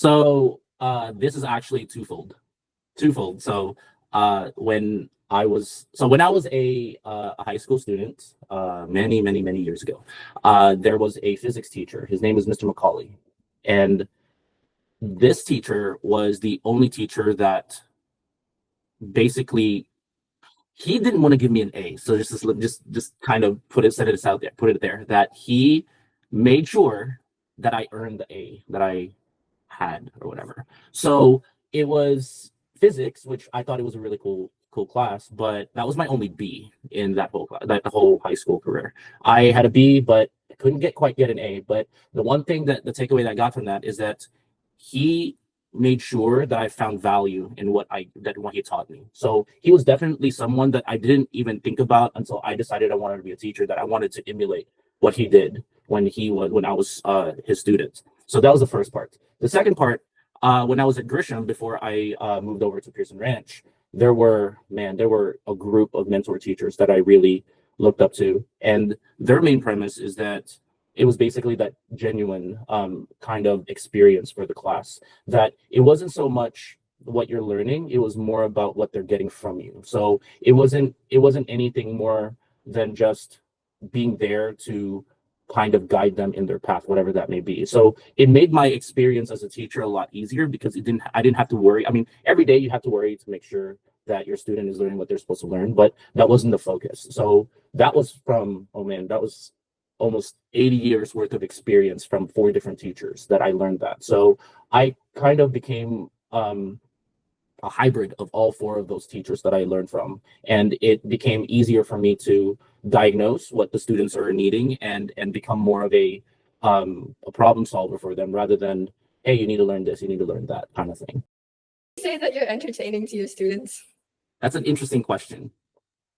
So this is actually twofold. Twofold. So when I was a high school student, many years ago, there was a physics teacher. His name was Mr. McCauley, and this teacher was the only teacher that basically he didn't want to give me an A. So just kind of set it out there, put it there that he made sure that I earned the A that I had or whatever. So it was physics, which I thought it was a really cool class, but that was my only B in that whole high school career. I had a B, but I couldn't quite get an A. But the one thing that the takeaway that I got from that is that he made sure that I found value in what he taught me. So he was definitely someone that I didn't even think about until I decided I wanted to be a teacher, that I wanted to emulate what he did when I was his student. So that was the first part. The second part, when I was at Grisham before I moved over to Pearson Ranch, there were a group of mentor teachers that I really looked up to, and their main premise is that it was basically that genuine kind of experience for the class, that it wasn't so much what you're learning, it was more about what they're getting from you. So it wasn't anything more than just being there to kind of guide them in their path, whatever that may be. So it made my experience as a teacher a lot easier, because I didn't have to worry. I mean, every day you have to worry to make sure that your student is learning what they're supposed to learn, but that wasn't the focus. So that was that was almost 80 years worth of experience from 4 different teachers that I learned that. So I kind of became a hybrid of all 4 of those teachers that I learned from, and it became easier for me to diagnose what the students are needing and become more of a problem solver for them, rather than, hey, you need to learn this, you need to learn that kind of thing. Say that you're entertaining to your students? That's an interesting question.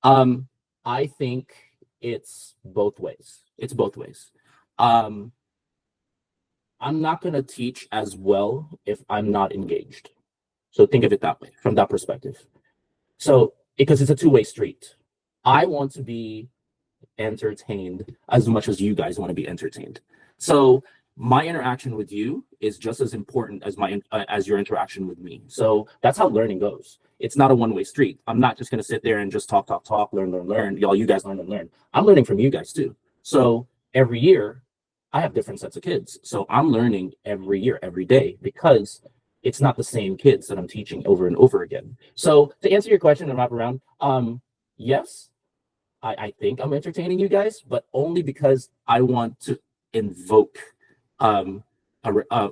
I think it's both ways. I'm not going to teach as well if I'm not engaged. So think of it that way, from that perspective. So because it's a two-way street. I want to be entertained as much as you guys want to be entertained. So my interaction with you is just as important as your interaction with me. So that's how learning goes. It's not a one-way street. I'm not just going to sit there and just talk, learn. Y'all, you guys learn and learn. I'm learning from you guys too. So every year I have different sets of kids. So I'm learning every year, every day, because it's not the same kids that I'm teaching over and over again. So to answer your question and wrap around, yes, I think I'm entertaining you guys, but only because I want to invoke a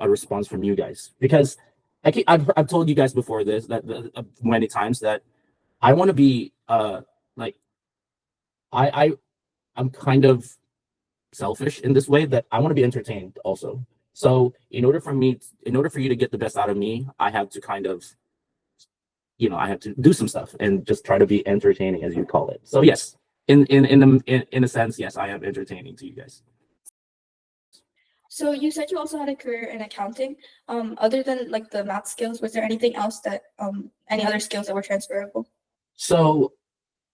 response from you guys. Because I've told you guys before this, that many times, that I want to be like, I'm kind of selfish in this way, that I want to be entertained also. So in order for you to get the best out of me, I have to kind of, I have to do some stuff and just try to be entertaining, as you call it. So yes, in a sense, yes, I am entertaining to you guys. So you said you also had a career in accounting. Other than like the math skills, was there anything else that any other skills that were transferable? So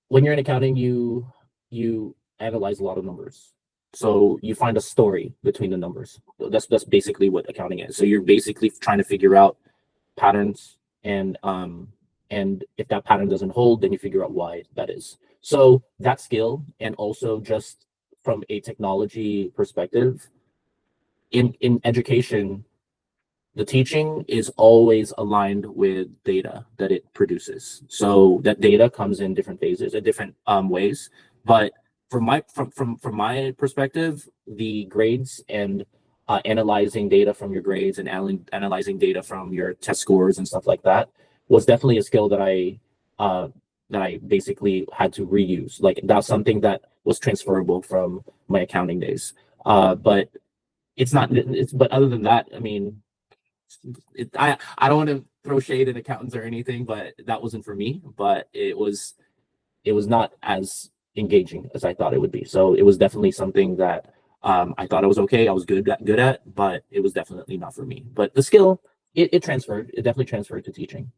when you're in accounting, you analyze a lot of numbers. So you find a story between the numbers. That's basically what accounting is. So you're basically trying to figure out patterns, and if that pattern doesn't hold, then you figure out why that is. So that skill, and also just from a technology perspective, in education, the teaching is always aligned with data that it produces. So that data comes in different phases, in different ways. But from my perspective, the grades and analyzing data from your grades and analyzing data from your test scores and stuff like that was definitely a skill that I basically had to reuse. Like, that's something that was transferable from my accounting days. But but other than that, I mean, I don't want to throw shade at accountants or anything, but that wasn't for me. But it was not as engaging as I thought it would be. So it was definitely something that I thought I was okay, I was good at, but it was definitely not for me. But the skill, it definitely transferred to teaching.